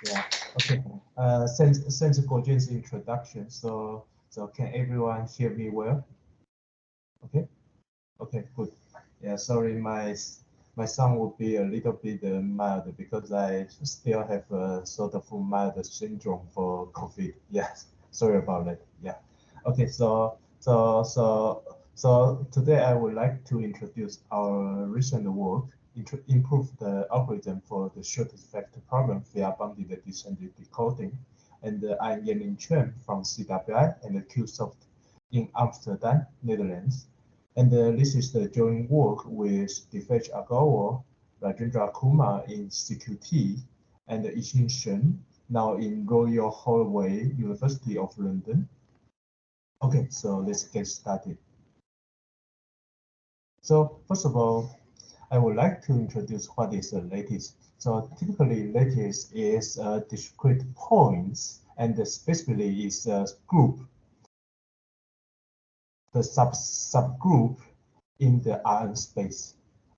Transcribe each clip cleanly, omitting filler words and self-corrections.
Yeah. Okay. Thanks for Jen's introduction. So can everyone hear me well? Okay. Okay. Good. Yeah. Sorry, my sound will be a little bit mild because I still have a sort of mild syndrome for COVID. Yes. Sorry about that. Yeah. Okay. So today I would like to introduce our recent work improve the algorithm for the shortest vector problem via bounded descending decoding. And I'm Yanlin Chen from CWI and QuSoft in Amsterdam, Netherlands. And this is the joint work with Divesh Aggarwal, Rajendra Kumar in CQT, and Yanlin Chen, now in Royal Holloway, University of London. Okay, so let's get started. So first of all, I would like to introduce what is a lattice. So typically, lattice is discrete points, and specifically is a group, the subgroup in the Rn space.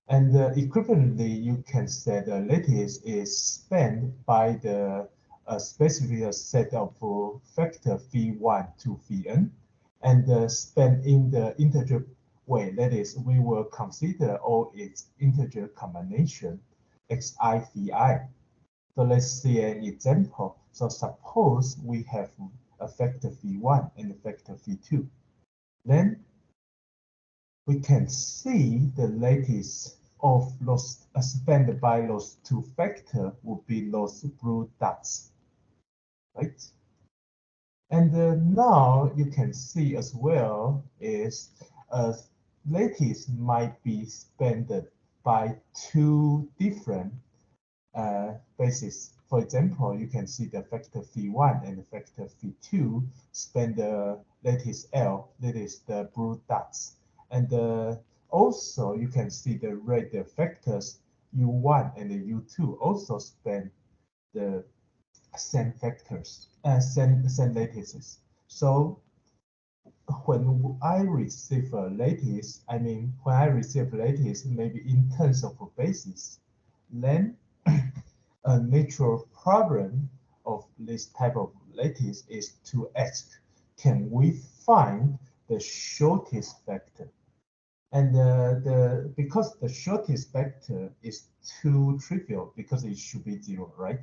And equivalently, you can say the lattice is spanned by the specific set of vector v1 to vn, and spanned in the integer way. That is, we will consider all its integer combination xi vi. So let's see an example. So suppose we have a vector v1 and a vector v2. Then we can see the lattice of those spanned by those two vectors would be those blue dots, right? And now you can see as well is lattice might be spanned by two different bases. For example, you can see the vector v1 and the vector v2 span the lattice L, that is the blue dots. And also you can see the red vectors u1 and u2 also span the same vectors, same lattices. So when I receive a lattice, I mean, when I receive lattice, maybe in terms of a basis, then a natural problem of this type of lattice is to ask, can we find the shortest vector? And because the shortest vector is too trivial because it should be 0, right?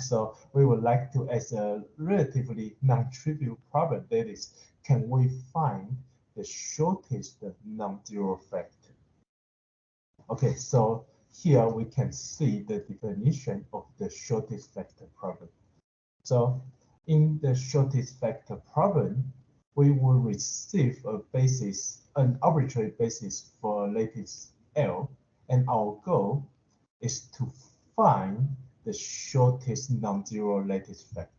So we would like to ask a relatively non-trivial problem, that is, can we find the shortest non-zero vector? Okay, so here we can see the definition of the shortest vector problem. So in the shortest vector problem, we will receive a basis, an arbitrary basis for lattice L, and our goal is to find the shortest non-zero lattice vector.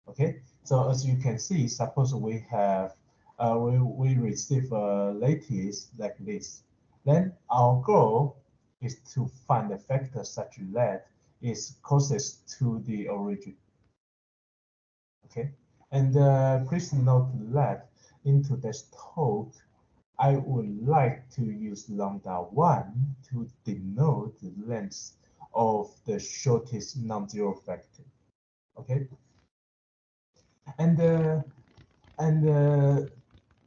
Okay, so as you can see, suppose we have we receive a lattice like this. Then our goal is to find a vector such that is closest to the origin. Okay, and please note that in today's talk, I would like to use lambda 1 to denote the length of the shortest non-zero vector. Okay, and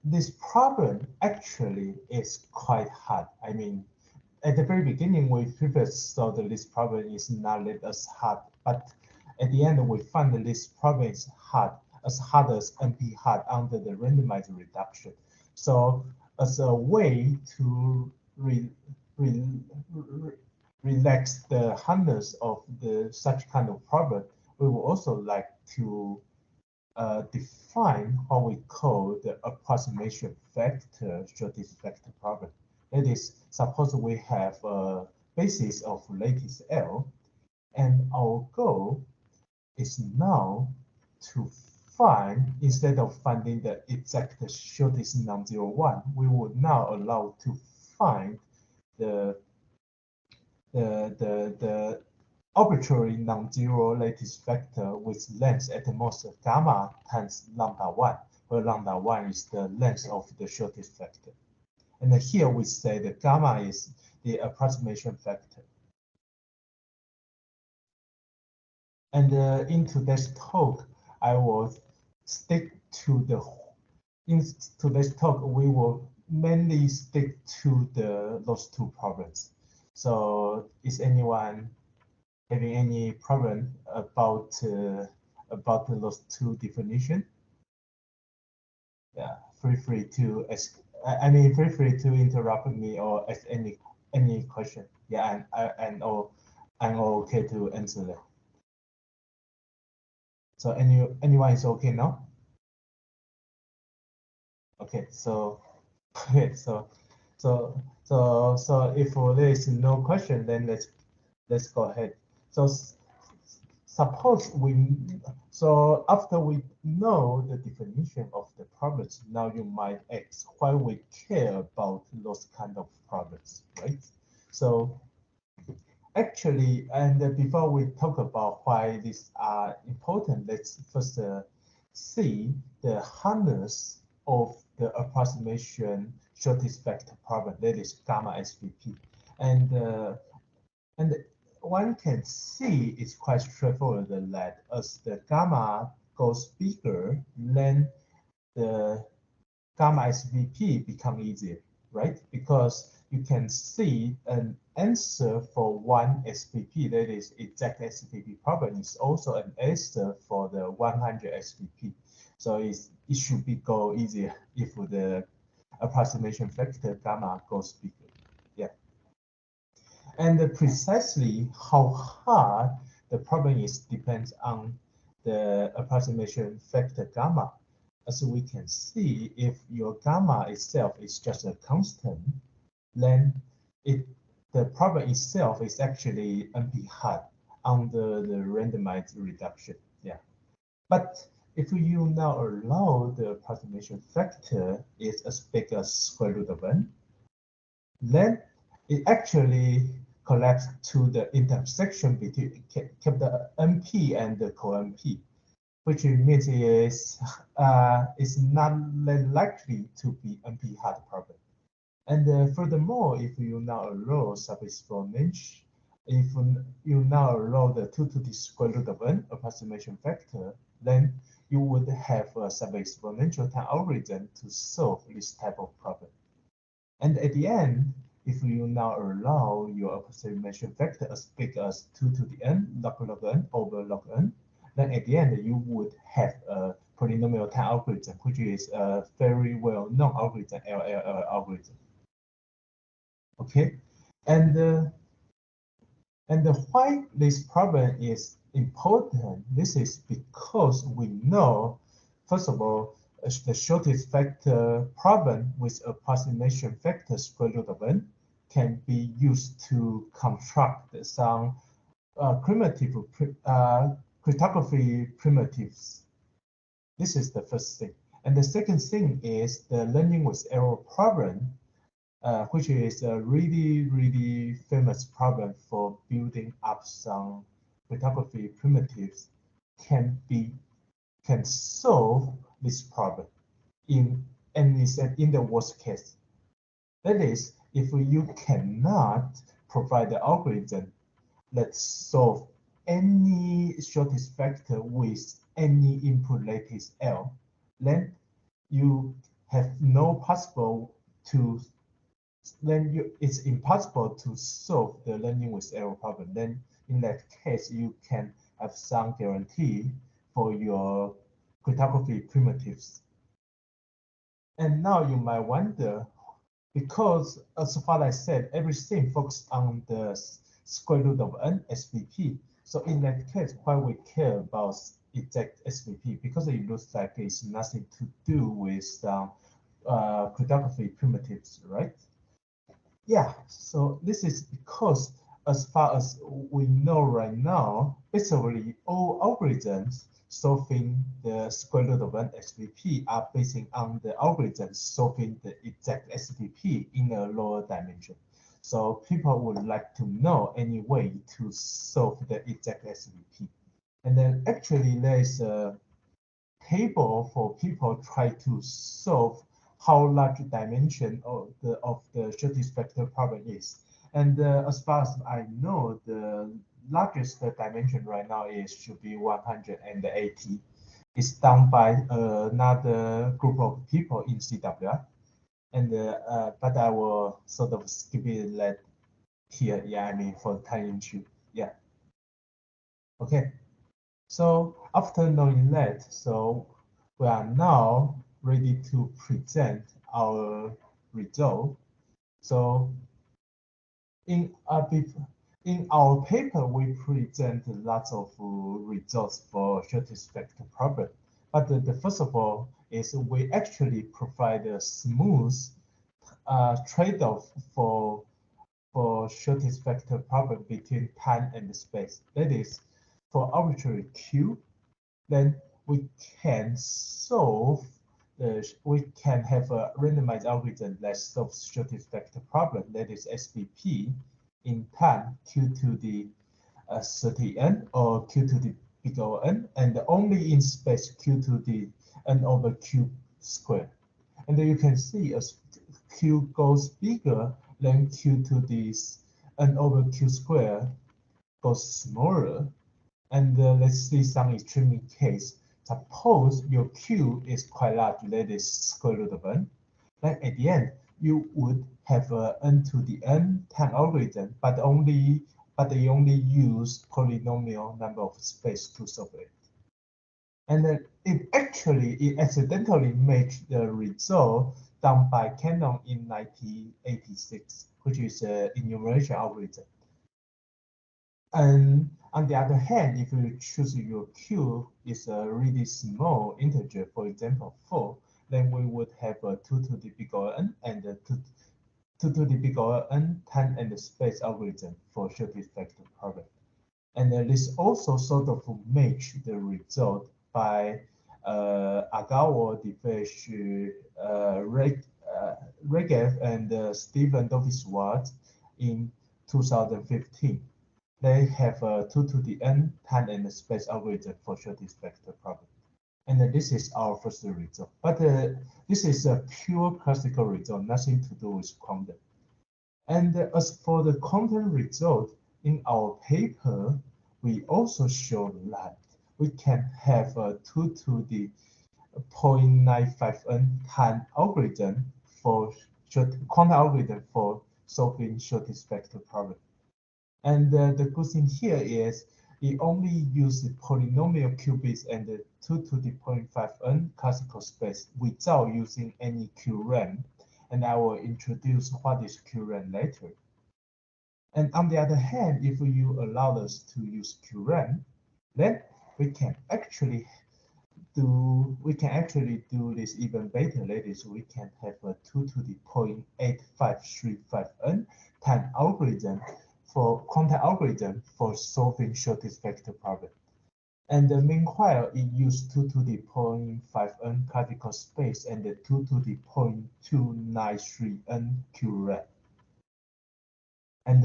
this problem actually is quite hard. I mean, at the very beginning, we previously saw that this problem is not that as hard, but at the end, we find that this problem is hard as NP hard under the randomized reduction. So as a way to relax the hardness of such kind of problem, we would also like to define what we call the approximation vector shortest vector problem. That is, suppose we have a basis of lattice L, and our goal is now to find, instead of finding the exact shortest non-zero one, we would now allow to find the arbitrary non-zero lattice vector with length at the most gamma times lambda 1, where lambda 1 is the length of the shortest vector. And here we say that gamma is the approximation vector. And in today's talk, I will stick to in today's talk, we will mainly stick to those two problems. So is anyone having any problem about those two definitions? Yeah, feel free to ask. I mean, feel free to interrupt me or ask any question. Yeah, and I'm okay to answer that. So anyone is okay now? Okay, so okay, so if there is no question, then let's go ahead. So suppose after we know the definition of the problems, now you might ask why we care about those kind of problems, right? So actually, and before we talk about why these are important, let's first see the hardness of the approximation shortest vector problem, that is gamma SVP. And one can see it's quite straightforward that as the gamma goes bigger, then the gamma SVP become easier, right? Because you can see an answer for one SVP, that is exact SVP problem, is also an answer for the 100 SVP. So it should go easier if the approximation factor gamma goes bigger. Yeah. And precisely how hard the problem is depends on the approximation factor gamma. As we can see, if your gamma itself is just a constant, then the problem itself is actually NP hard under the randomized reduction. Yeah. But if you now allow the approximation factor is as big as square root of n, then it actually collapses to the intersection between the NP and the co-NP, which means it's not likely to be NP hard problem. And furthermore, if you now allow sub-exponential, if you now allow the 2 to the square root of n approximation factor, then you would have a sub-exponential time algorithm to solve this type of problem. And at the end, if you now allow your approximation factor as big as 2 to the n log n over log n, then at the end you would have a polynomial time algorithm, which is a very well-known algorithm, LLL algorithm. Okay, and why this problem is important? This is because we know, first of all, the shortest vector problem with approximation factor square root of n can be used to construct some primitive cryptography primitives. This is the first thing. And the second thing is the learning with error problem, which is a really famous problem for building up some cryptography primitives, can solve this problem in the worst case. That is, if you cannot provide the algorithm that solve any shortest vector with any input lattice L, then you have no possible to it's impossible to solve the learning with error problem. Then in that case, you can have some guarantee for your cryptography primitives. And now you might wonder, because as far as I said, everything focuses on the square root of n SVP. So in that case, why we care about exact SVP? Because it looks like it's nothing to do with cryptography primitives, right? Yeah, so this is because as far as we know right now, basically all algorithms solving the square root of n SVP are based on the algorithms solving the exact SVP in a lower dimension. So people would like to know any way to solve the exact SVP. And then actually there is a table for people try to solve how large dimension of the shortest vector problem is. And as far as I know, the largest dimension right now should be 180. It's done by another group of people in CWR. And but I will sort of skip it that here. Yeah, I mean for time issue. Yeah. Okay. So after knowing that, so we are now ready to present our result. So in our paper, we present lots of results for shortest vector problem. But the first of all is we actually provide a smooth trade-off for shortest vector problem between time and space. That is, for arbitrary q, then we can solve we can have a randomized algorithm that solves shortest vector problem, that is SVP, in time q to the 30n or q to the big O n, and only in space q to the n over q squared. And then you can see as q goes bigger, then q to the n over q squared goes smaller. And let's see some extreme case. Suppose your q is quite large, that is square root of n. Then at the end, you would have a n to the n time algorithm, but they only use polynomial number of space to solve it. And it accidentally matched the result done by Cannon in 1986, which is an enumeration algorithm. And on the other hand, if you choose your q is a really small integer, for example 4, then we would have a 2 to the big O n and a 2 to the big O n time and space algorithm for shortest vector problem. And this also sort of match the result by Aggarwal, Divesh, Regev, and Stephen Doviswart in 2015. They have a 2 to the n time and space algorithm for shortest vector problem. And this is our first result. But this is a pure classical result, nothing to do with quantum. And as for the quantum result, in our paper, we also show that we can have a 2 to the 0.95n time algorithm for quantum algorithm for solving shortest vector problem. And the good thing here is it only uses polynomial qubits and the 2 to the 0.5n classical space without using any QRAM. And I will introduce what is QRAM later. And on the other hand, if you allow us to use QRAM, then we can actually do this even better. That is, we can have a 2 to the 0.8535n time algorithm for quantum algorithm for solving shortest vector problem. And meanwhile, it used 2 to the 0.5n classical space and the 2 to the 0.293n QRAM. And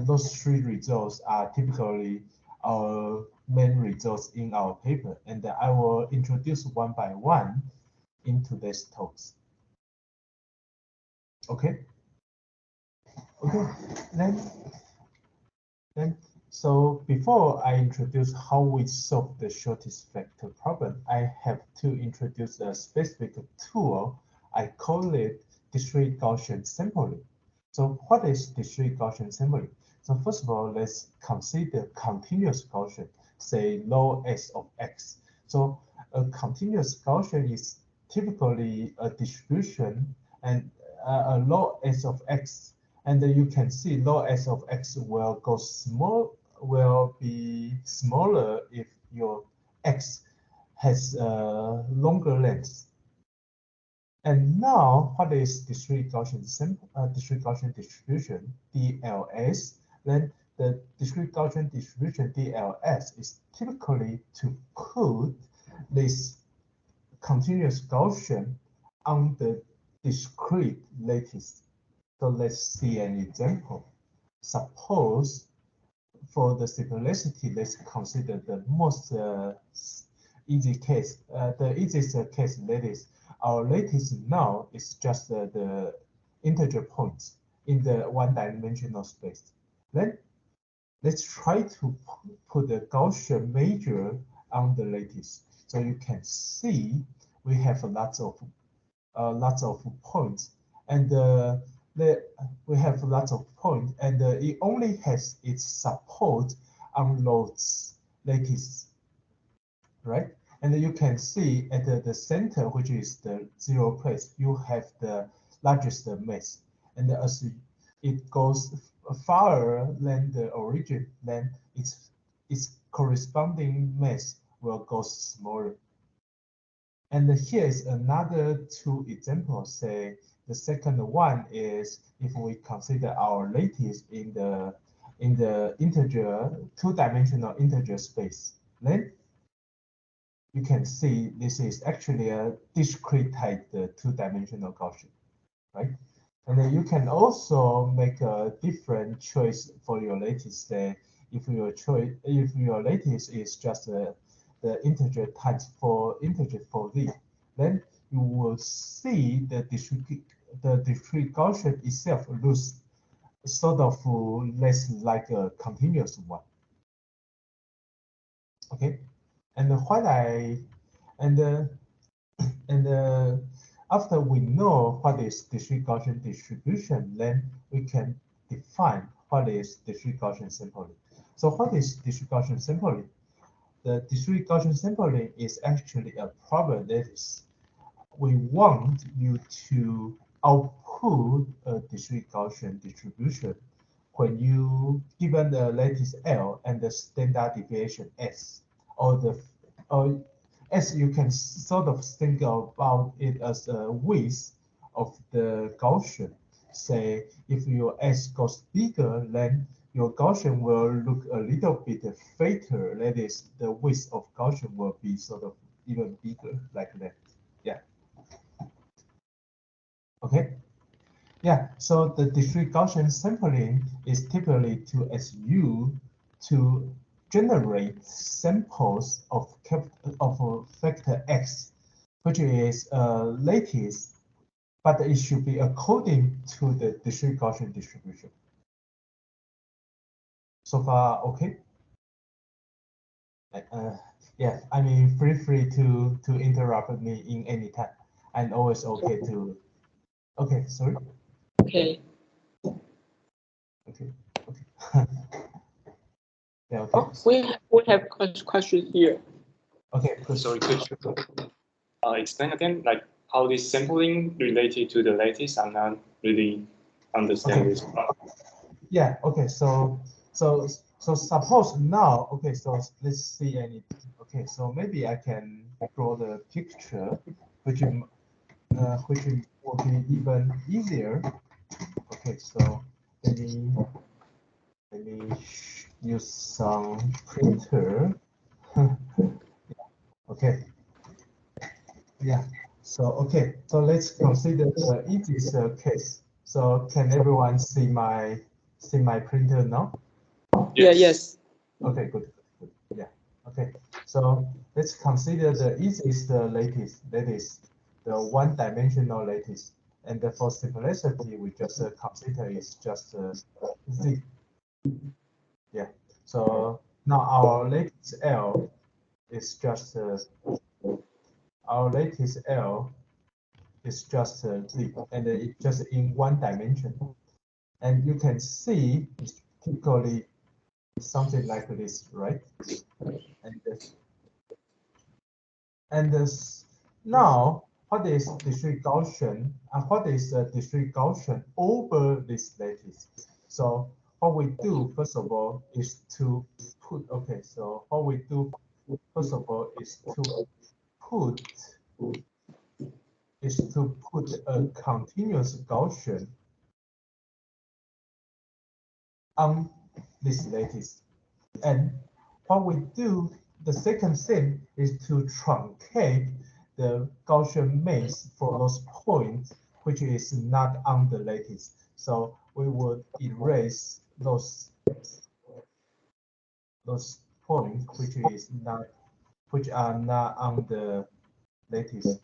those three results are typically our main results in our paper. And I will introduce one by one in today's talks. Okay. Okay. So before I introduce how we solve the shortest vector problem, I have to introduce a specific tool. I call it discrete Gaussian sampling. So what is discrete Gaussian sampling? So first of all, let's consider continuous Gaussian, say log s of x. So a continuous Gaussian is typically a distribution and a log s of x. And then you can see log s of x will be smaller if your x has a longer length. And now, what is discrete Gaussian distribution, DLS? Then the discrete Gaussian distribution, DLS, is typically to put this continuous Gaussian on the discrete lattice. So let's see an example. Suppose for the simplicity, let's consider the most easy case. The easiest case, that is, our lattice now is just the integer points in the one-dimensional space. Then let's try to put the Gaussian measure on the lattice. So you can see we have lots of points, and we have lots of points, and it only has its support on those lattice, right? And you can see at the center, which is the 0 place, you have the largest mass. And as it goes farther than the origin, then its corresponding mass will go smaller. And here is another two examples. Say the second one is if we consider our lattice in the integer two-dimensional integer space, then you can see this is actually a discretized two-dimensional Gaussian, right? And then you can also make a different choice for your lattice. Say if your lattice is just the integer times integer 4z, then you will see the discrete Gaussian itself looks sort of less like a continuous one. Okay, and what after we know what is discrete Gaussian distribution, then we can define what is discrete Gaussian sampling. So what is discrete Gaussian sampling? The discrete Gaussian sampling is actually a problem that is we want you to output a discrete Gaussian distribution when you given the lattice L and the standard deviation S, or as you can sort of think about it as a width of the Gaussian. Say if your S goes bigger, then your Gaussian will look a little bit fatter. That is, the width of Gaussian will be sort of even bigger like that. Yeah. Okay. Yeah, so the discrete Gaussian sampling is typically to SU to generate samples of vector x, which is lattice, but it should be according to the discrete Gaussian distribution. So far, okay? Yeah, I mean, feel free to interrupt me in any time. I'm always okay to. Okay, sorry. Okay. Okay. Okay. Yeah. Okay. Oh, we have question here. Okay. Good. Sorry, could you explain again, like how this sampling related to the lattice? I'm not really understanding this part. Yeah. Okay. So suppose now. Okay. So let's see any. Okay. So maybe I can draw the picture, which will be even easier. Okay. So let me use some printer. Okay. Yeah. So okay. So let's consider the easiest case. So can everyone see my printer now? Yes. Yes. Okay. Good. Good. Yeah. Okay. So let's consider the easiest lattice. That is the one-dimensional lattice. And for simplicity, we just consider is just z. Yeah. So now our lattice L is just our lattice L is just z, and it's just in one dimension. And you can see it's typically something like this, right? And now, what is discrete Gaussian? What is discrete Gaussian over this lattice? So what we do first of all is to put. Okay, so what we do first of all is to put a continuous Gaussian on this lattice. And what we do, the second thing is to truncate the Gaussian maze for those points which is not on the lattice. So we would erase those points which are not on the lattice.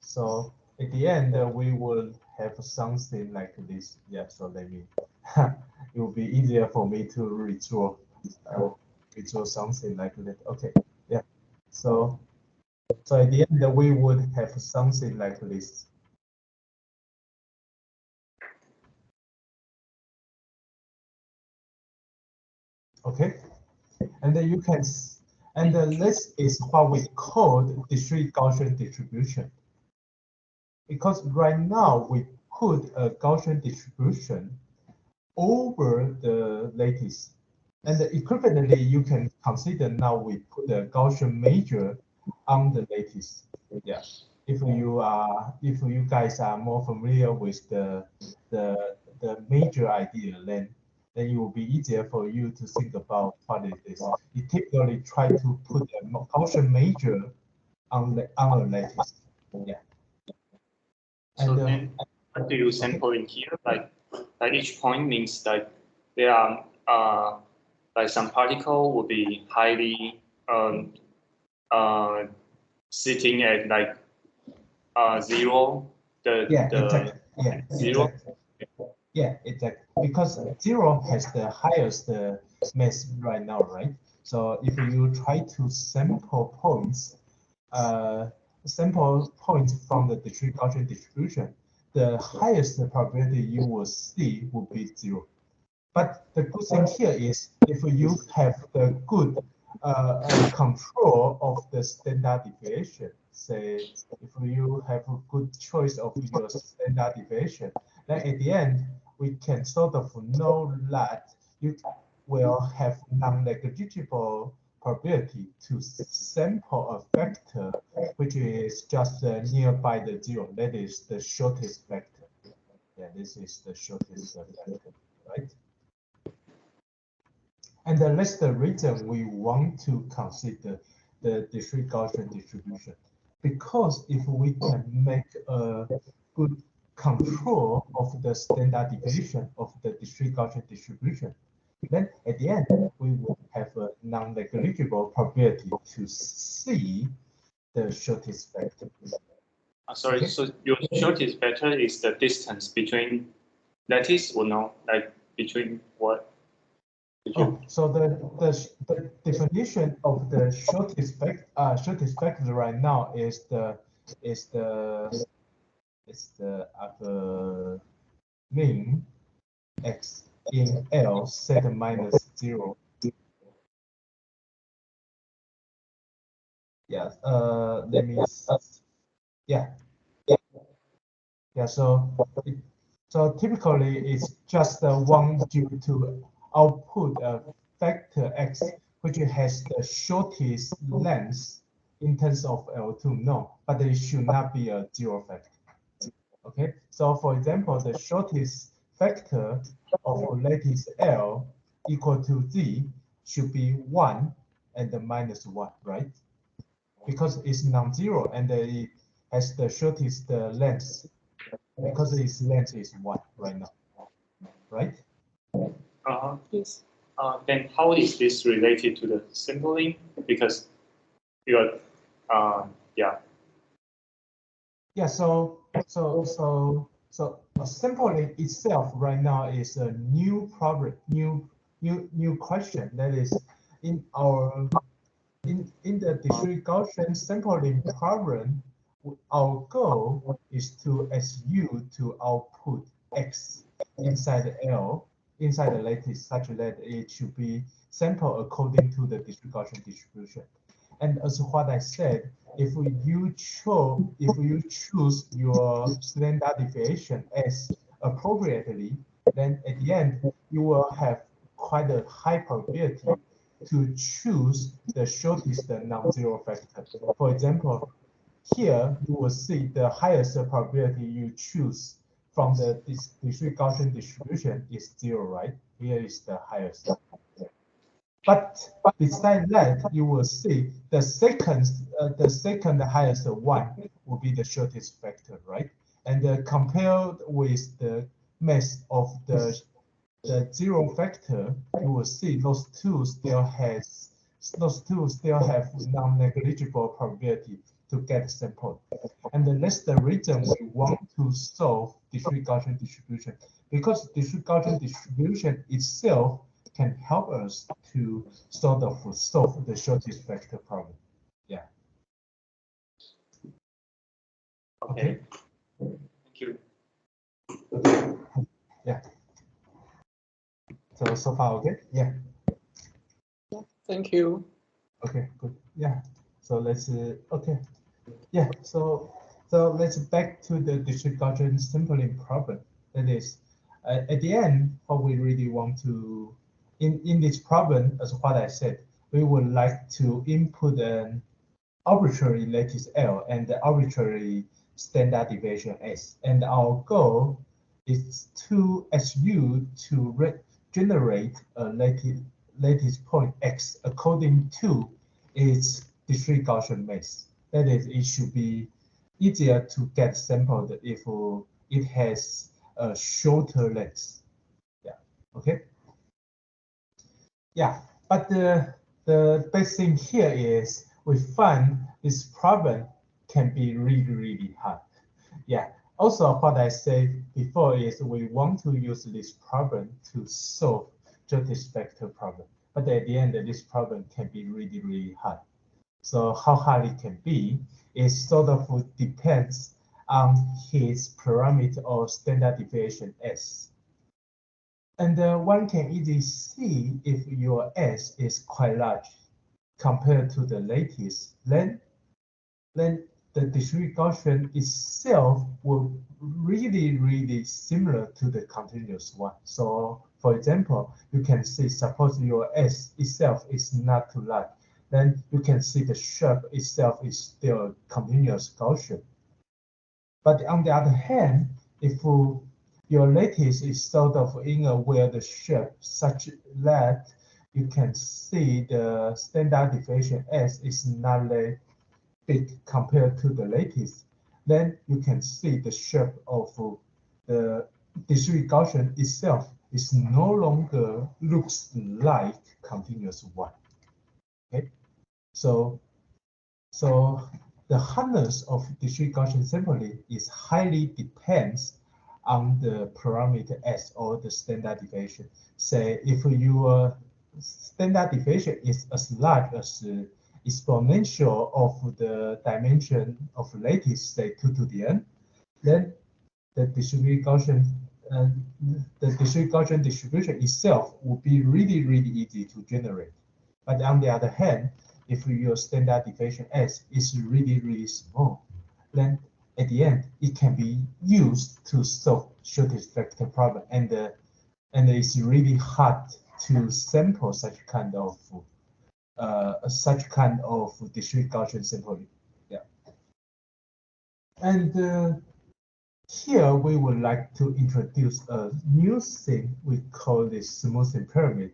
So at the end, we will have something like this. Yeah, so let me, it will be easier for me to redraw we draw something like that. Okay, yeah. So at the end, we would have something like this. Okay, and then you can, and this is what we call discrete Gaussian distribution. Because right now we put a Gaussian distribution over the lattice, and equivalently you can consider now we put a Gaussian measure on the lattice. Yeah, if you guys are more familiar with the major idea, then it will be easier for you to think about what it is. You typically try to put a Gaussian measure on the lattice. Yeah. So then, what do you sample in here? Like each point means that there are like some particle will be highly sitting at like 0. Exactly. Yeah, 0. exactly. Yeah, exactly. Because 0 has the highest mass right now, right? So if you try to sample points from the discrete Gaussian distribution, the highest probability you will see will be 0. But the good thing here is if you have the good control of the standard deviation, say if you have a good choice of your standard deviation, then at the end we can sort of know that you will have non-negligible probability to sample a vector which is just nearby the 0. That is the shortest vector. Yeah, this is the shortest vector, right? And that's the reason we want to consider the discrete Gaussian distribution. Because if we can make a good control of the standard deviation of the discrete Gaussian distribution, then at the end, we will have a non-negligible probability to see the shortest vector. Sorry, okay. So your shortest vector is the distance between lattice or no? Like between what? Oh, so the definition of the shortest vector right now is the mean x in L set minus 0. Yeah. Let me. Yeah. So typically it's just one due to output a vector x which has the shortest length in terms of L2. No, but it should not be a 0 vector. Okay, so for example, the shortest vector of lattice L equal to z should be 1 and the minus 1, right? Because it's non-zero and it has the shortest length because its length is 1 right now, right? Yes. Then how is this related to the sampling? Because you are, yeah. Yeah, so sampling itself right now is a new problem, new question. That is in the discrete Gaussian sampling problem, our goal is to SU to output X inside L, inside the lattice, such that it should be sampled according to the discrete Gaussian distribution. And as what I said, if you choose your standard deviation as appropriately, then at the end you will have quite a high probability to choose the shortest non-zero vector. For example, here you will see the highest probability you choose from the discrete Gaussian distribution is 0, right? Here is the highest. But besides that, you will see the second highest one will be the shortest vector, right? And compared with the mass of the 0 vector, you will see those two still have non-negligible probability to get sampled. And that's the reason we want to solve discrete Gaussian distribution, because discrete Gaussian distribution itself can help us to sort of solve the shortest vector problem. Yeah. Okay. Thank you. Okay. Yeah. So far, okay? Yeah. Yeah, thank you. Okay, good. Yeah. So let's okay. Yeah. So let's back to the discrete Gaussian sampling problem. That is, at the end, what we really want to in this problem, as what I said, we would like to input an arbitrary lattice L and the arbitrary standard deviation S. And our goal is to ask you to generate a lattice point X according to its discrete Gaussian maze. That is, it should be easier to get sampled if it has a shorter length. Yeah. Okay. Yeah, but the best thing here is we find this problem can be really hard. Yeah. Also, what I said before is we want to use this problem to solve this vector problem. But at the end, this problem can be really hard. So how hard it can be is sort of depends on his parameter or standard deviation S. And one can easily see if your S is quite large compared to the lattice, then the discrete Gaussian itself will really similar to the continuous one. So for example, you can see suppose your S itself is not too large, then you can see the shape itself is still continuous Gaussian. But on the other hand, if your lattice is sort of in a weird shape such that you can see the standard deviation S is not that big compared to the lattice, then you can see the shape of the discrete Gaussian itself is no longer looks like continuous one. Okay, so the hardness of discrete Gaussian sampling is highly depends on the parameter S or the standard deviation. Say if your standard deviation is as large as the exponential of the dimension of lattice, say 2 to the n, then the discrete Gaussian distribution itself will be really easy to generate. But on the other hand, if your standard deviation S is really small, then at the end it can be used to solve shortest vector problem, and it's really hard to sample such kind of discrete Gaussian sampling. Yeah, and here we would like to introduce a new thing we call the Simultaneous Pyramid.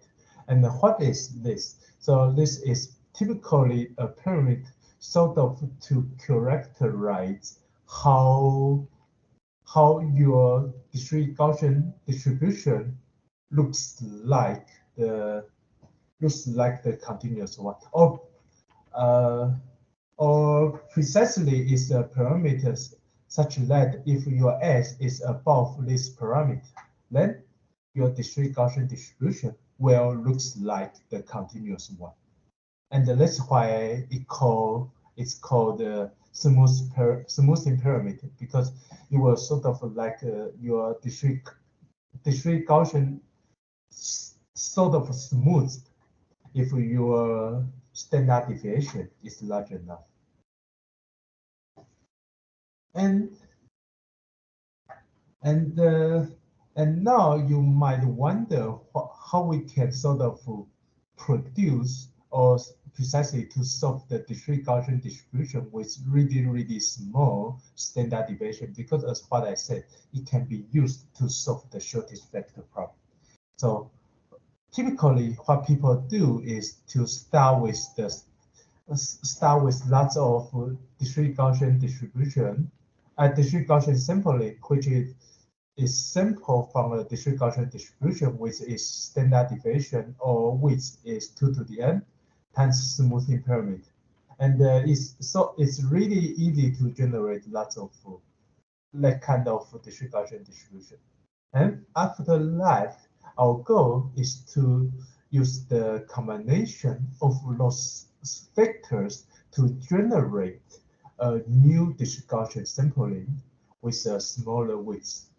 And what is this? So this is typically a pyramid sort of to characterize how your discrete Gaussian distribution looks like the continuous one, or precisely is a parameters such that if your S is above this parameter, then your discrete Gaussian distribution will looks like the continuous one. And that's why it's called the smoothing pyramid, because it will sort of like your discrete Gaussian sort of smooth if your standard deviation is large enough. And now you might wonder how we can sort of produce or precisely to solve the discrete Gaussian distribution with really small standard deviation, because as what I said, it can be used to solve the shortest vector problem. So typically what people do is to start with lots of discrete Gaussian distribution, discrete Gaussian sampling, which is sample from a discrete Gaussian distribution with its standard deviation, or which is 2 to the n times smoothing pyramid. And it's really easy to generate lots of that kind of discrete Gaussian distribution. And after that, our goal is to use the combination of those vectors to generate a new discrete Gaussian sampling with a smaller width.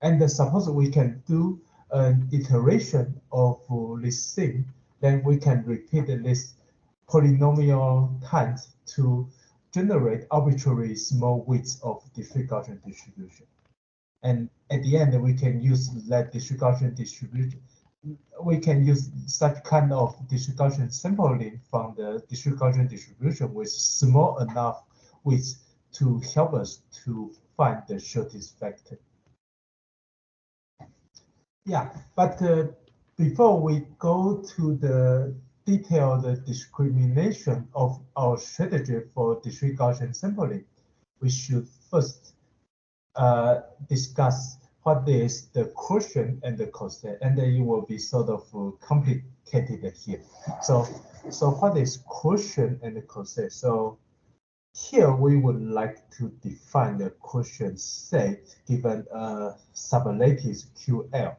And suppose we can do an iteration of this thing, then we can repeat this polynomial times to generate arbitrary small widths of discrete Gaussian distribution. And at the end, we can use that discrete Gaussian distribution. We can use such kind of discrete Gaussian sampling from the discrete Gaussian distribution with small enough width to help us to find the shortest vector. Yeah, but before we go to the detailed discrimination of our strategy for discrete Gaussian sampling, we should first discuss what is the quotient and the coset, and then it will be sort of complicated here. So what is quotient and the coset? So here we would like to define the quotient set given a sublattice QL.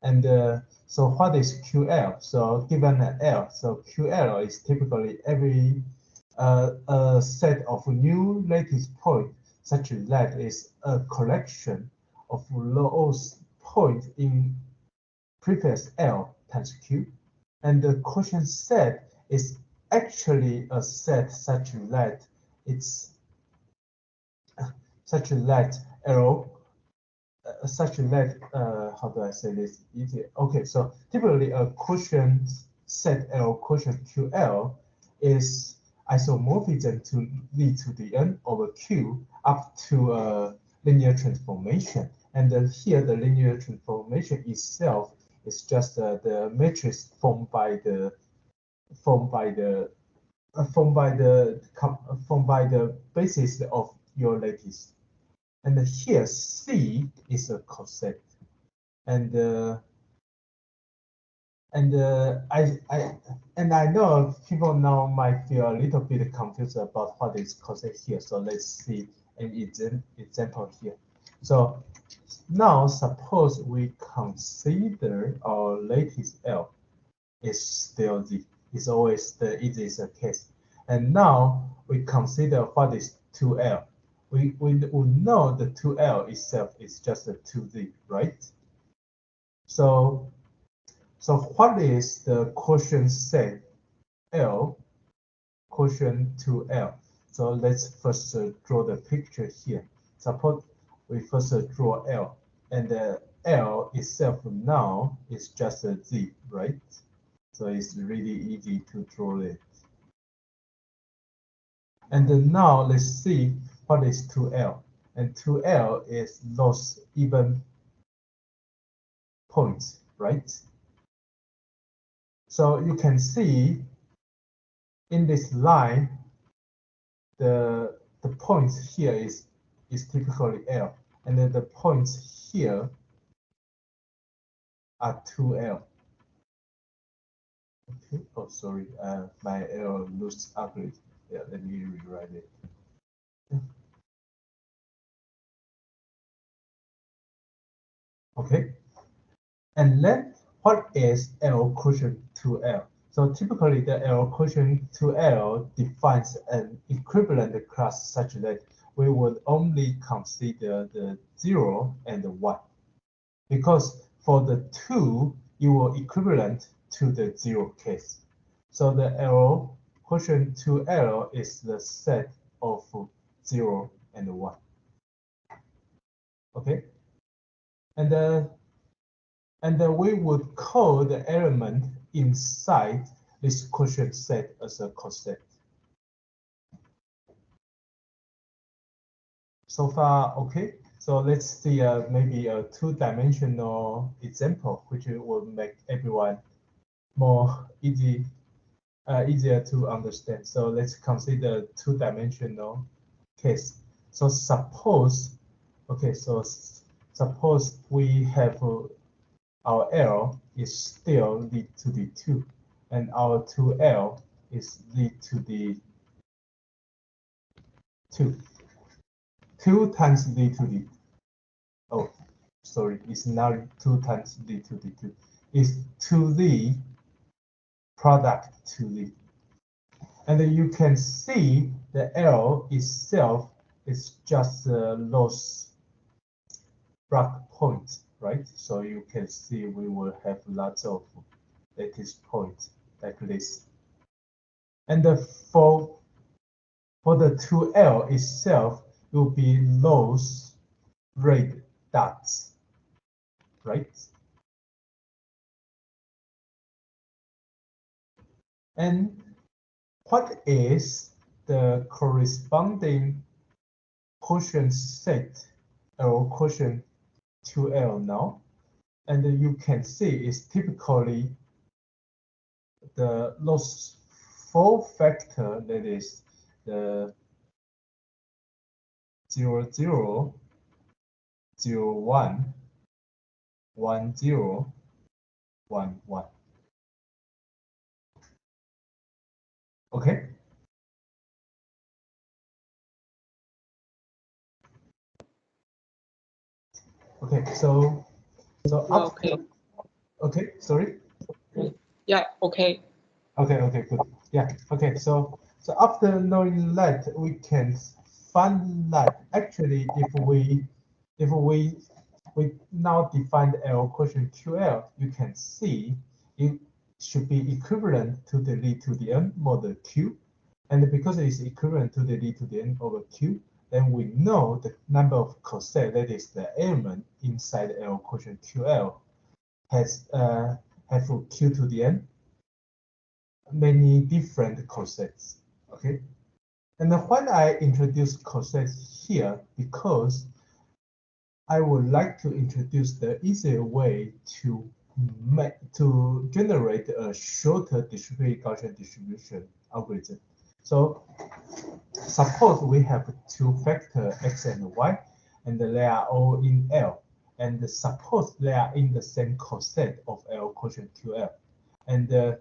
And so what is QL? So given an L, so QL is typically every a set of new lattice points such that is a collection of those points in previous L times Q. And the quotient set is actually a set such that it's such that L such that how do I say this easy? Okay, so typically a quotient set L quotient QL is isomorphism to V to the n over Q up to a linear transformation. And then here the linear transformation itself is just the matrix formed by the basis of your lattice. And here C is a coset, and I know people now might feel a little bit confused about what is coset here. So let's see an example here. So now suppose we consider our lattice L is still Z. It's always the easiest case. And now we consider what is 2L. We know the 2L itself is just a 2Z, right? So what is the quotient set L, quotient 2L? So let's first draw the picture here. Suppose we first draw L, and the L itself now is just a Z, right? So it's really easy to draw it. And then now let's see what is 2L. And 2L is those even points, right? So you can see in this line, the points here is typically L. And then the points here are 2L. Okay. Oh, sorry. My L looks ugly. Yeah, let me rewrite it. Okay. And then what is L quotient 2L? So typically the L quotient 2L defines an equivalent class such that we would only consider the 0 and the 1. Because for the 2, you will equivalent to the 0 case. So the L quotient 2L is the set of 0 and 1. Okay? And then we would call the element inside this quotient set as a coset. So far, okay. So let's see maybe a two-dimensional example, which will make everyone more easier to understand. So let's consider two-dimensional case. So suppose, okay, so suppose we have our L is still Z to the 2, and our 2L is Z to the 2. 2 times Z to the, oh, sorry, it's not 2 times Z to the 2. It's 2Z product to the. And you can see the L itself is just those block points, right? So you can see we will have lots of lattice points like this. And for the 2L itself, it will be those red dots, right? And what is the corresponding quotient set or quotient 2L now? And you can see it's typically those 4 factor, that is the 0, 0, 0, 1, 1, 0, 1, 1. Okay. Okay, so after, okay, sorry. Yeah, okay. Okay, good. Yeah, okay, so after knowing that, we can find that actually if we now define the L quotient QL, you can see it should be equivalent to the d to the n mod Q. And because it is equivalent to the d to the n over Q, then we know the number of coset, that is the element inside the L quotient QL, has have Q to the n many different cosets. Okay, and when I introduce cosets here, because I would like to introduce the easier way to generate a shorter distributed Gaussian distribution algorithm. So suppose we have 2 factors x and y, and they are all in L, and suppose they are in the same coset of L quotient QL, and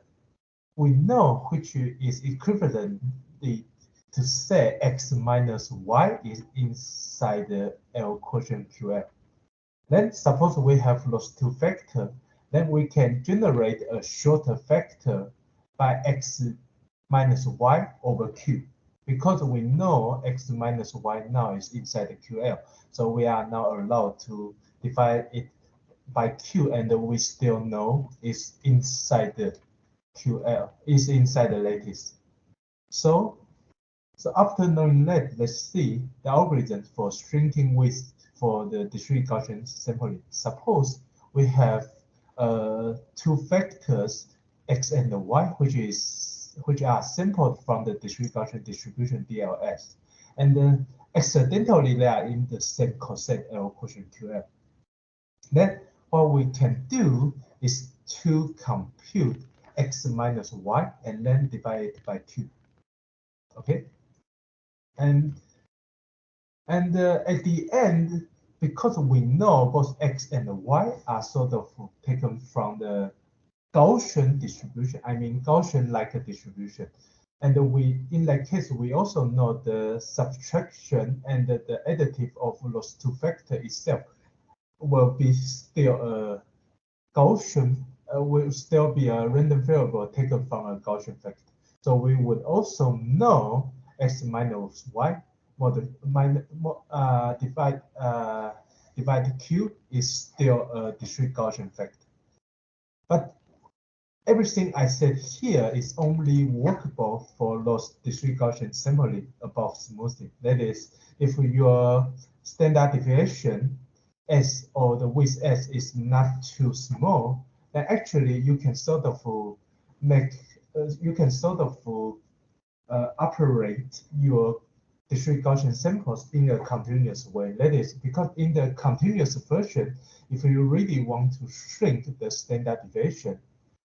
we know which is equivalent to say x minus y is inside the L quotient QL. Then suppose we have those 2 factors, then we can generate a shorter factor by x minus y over q, because we know x minus y now is inside the QL. So we are now allowed to divide it by q, and we still know it's inside the QL, is inside the lattice. So after knowing that, let's see the algorithm for shrinking width for the discrete Gaussian sampling. Suppose we have 2 factors x and y, which are sampled from the discrete Gaussian distribution DLS, and then accidentally they are in the same coset L quotient QL. Then what we can do is to compute x minus y and then divide it by q. Okay, and at the end, because we know both x and y are sort of taken from the Gaussian distribution, I mean Gaussian-like distribution, and in that case we also know the subtraction and the additive of those 2 factors itself will be still a Gaussian, will still be a random variable taken from a Gaussian factor. So we would also know x minus y divide q is still a discrete Gaussian factor. But everything I said here is only workable for those discrete Gaussian sampling above smoothing. That is, if your standard deviation s or the width s is not too small, then actually you can sort of operate your discrete Gaussian samples in a continuous way. That is, because in the continuous version, if you really want to shrink the standard deviation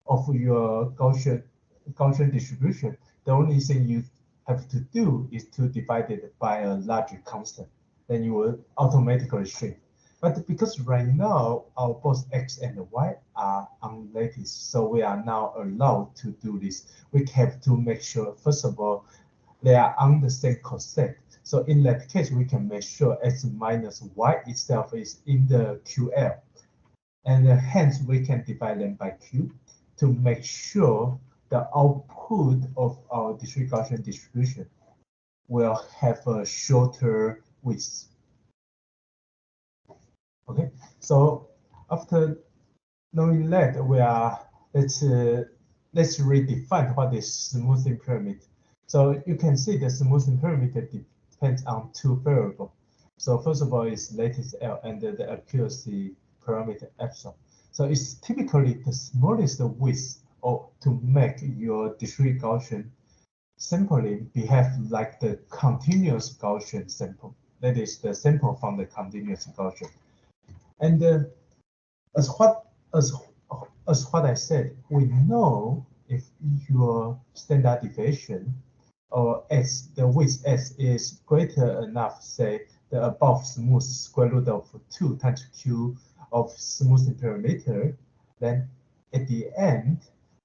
of your Gaussian distribution, the only thing you have to do is to divide it by a larger constant. Then you will automatically shrink. But because right now our both x and y are on lattice, so we are now allowed to do this. We have to make sure, first of all, they are on the same coset. So in that case, we can make sure x minus y itself is in the QL. And hence we can divide them by q to make sure the output of our discrete Gaussian distribution will have a shorter width. Okay, so after knowing that, let's redefine what is smoothing pyramid. So you can see the smoothing pyramid depends on two variables. So first of all is lattice L and the accuracy parameter epsilon. So it's typically the smallest width to make your discrete Gaussian sampling behave like the continuous Gaussian sample. That is the sample from the continuous Gaussian. And as what I said, we know if your standard deviation or S, the width S is greater enough, say the above smooth square root of 2 times Q of smoothing parameter, then at the end,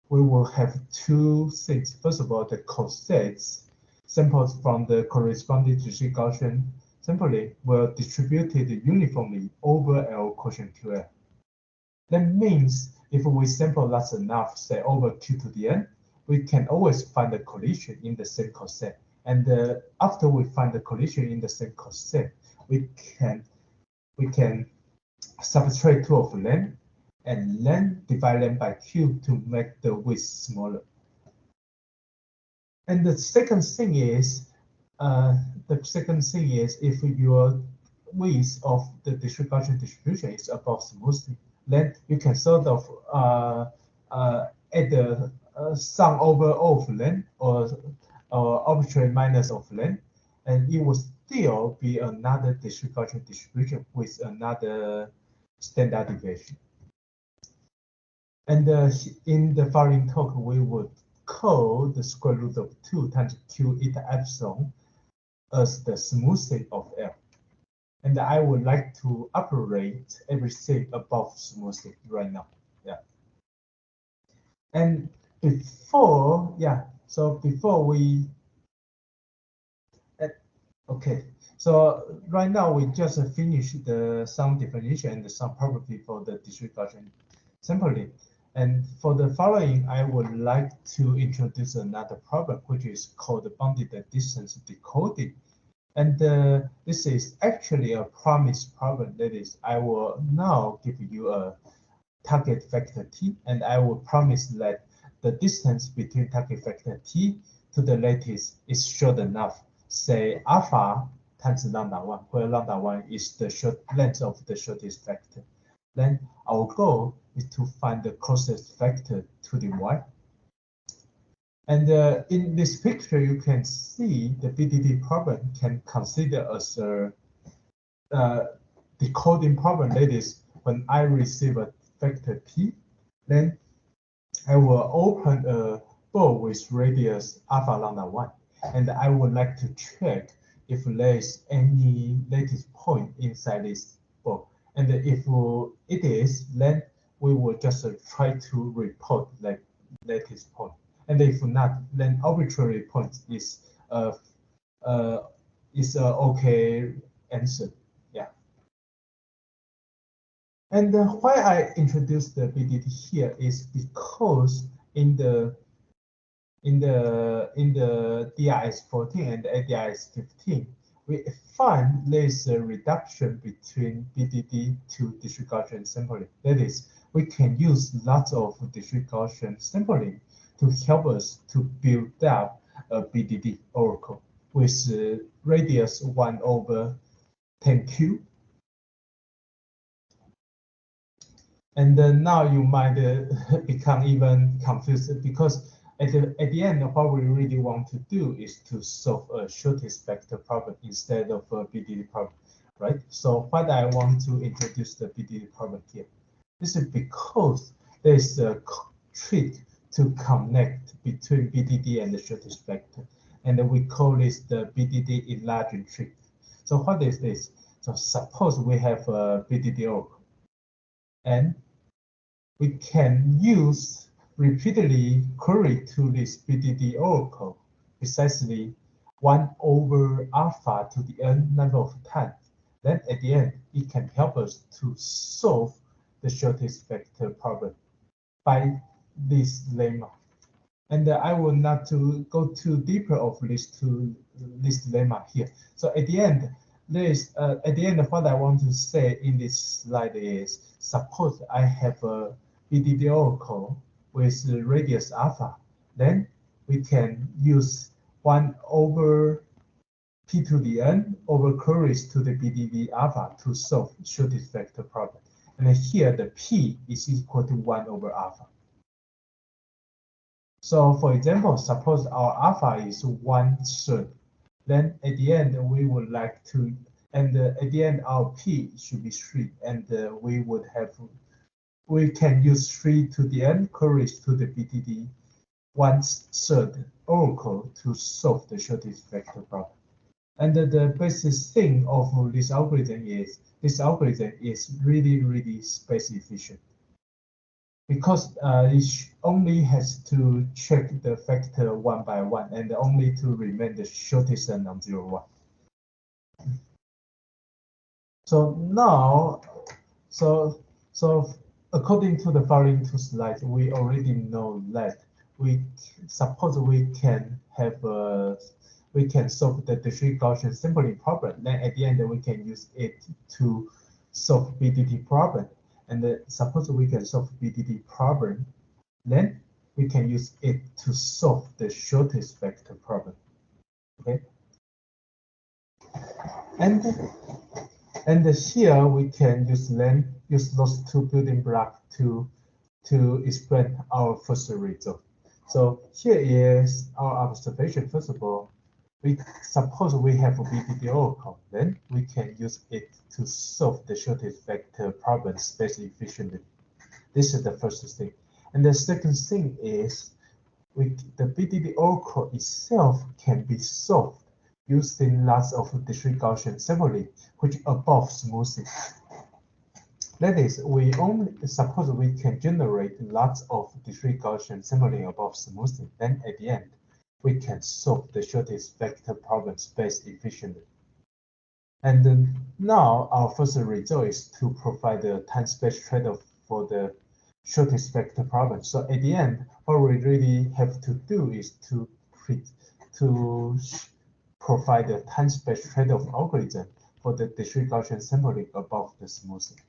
we will have two things. First of all, the cosets samples from the corresponding discrete Gaussian sampling were distributed uniformly over L quotient QL. That means if we sample large enough, say over Q to the N, we can always find the collision in the same coset. And after we find the collision in the same coset, we can subtract 2 of length and then divide length by Q to make the width smaller. And the second thing is if your width of the discrete Gaussian distribution is above smoothing, then you can sort of add the sum over O of length or arbitrary minus of length, and it will still be another discrete Gaussian distribution with another standard deviation. And in the following talk, we would call the square root of 2 times Q eta epsilon as the smoothing of L. And I would like to operate everything above smoothing right now. Yeah. And before, okay. So right now we just finished the sum definition and the sum probability for the discrete Gaussian sampling. And for the following, I would like to introduce another problem, which is called bounded distance decoding. And this is actually a promise problem. That is, I will now give you a target vector t, and I will promise that the distance between target vector t to the lattice is short enough, say alpha times lambda 1, where lambda 1 is the length of the shortest vector. Then our goal is to find the closest vector to the y. And in this picture, you can see the BDD problem can consider as a decoding problem. That is, when I receive a vector t, then I will open a ball with radius alpha lambda 1, and I would like to check if there is any lattice point inside this ball. And if it is, then we will just try to report like lattice point. And if not, then arbitrary point is a okay answer. Yeah. And why I introduced the BDD here is because in the DRS 14 and ADRS 15, we find there's a reduction between BDD to discrete Gaussian sampling. That is, we can use lots of discrete Gaussian sampling to help us to build up a BDD oracle with radius 1 over 10Q. And now you might become even confused because at the end, what we really want to do is to solve a shortest vector problem instead of a BDD problem, right? So why I want to introduce the BDD problem here? This is because there's a trick to connect between BDD and the shortest vector, and we call this the BDD enlarging trick. So what is this? So suppose we have a BDD oracle, and we can use repeatedly query to this BDD oracle precisely 1 over alpha to the n number of times. Then at the end, it can help us to solve the shortest vector problem by this lemma. And I will not to go too deeper of this lemma here. So at the end, what I want to say in this slide is, suppose I have a BDD oracle with radius alpha, then we can use 1 over p to the n over queries to the BDD alpha to solve shortest vector problem. And here the p is equal to 1 over alpha. So for example, suppose our alpha is 1/3. Then at the end, we would like to, and at the end, our p should be 3. And we can use 3 to the n queries to the BDD 1/3 oracle to solve the shortest vector problem. And the basic thing of this algorithm is really, really space efficient, because it only has to check the vector 1 by 1 and only to remain the shortest non-zero one. So now, so according to the following two slides, we already know that we can solve the discrete Gaussian sampling problem. Then at the end, we can use it to solve BDD problem. And suppose we can solve BDD problem, then we can use it to solve the shortest vector problem. Okay. And here we can use those two building blocks to explain our first result. So here is our observation. First of all, suppose we have a BDD oracle, then we can use it to solve the shortest vector problem space efficiently. This is the first thing. And the second thing is, the BDD oracle itself can be solved using lots of discrete Gaussian sampling, which above smoothing. That is, suppose we can generate lots of discrete Gaussian sampling above smoothing. Then at the end, we can solve the shortest vector problem space efficiently. And then now our first result is to provide the time-space trade-off for the shortest vector problem. So at the end, what we really have to do is to provide the time-space trade-off algorithm for the discrete Gaussian sampling above the smoothing.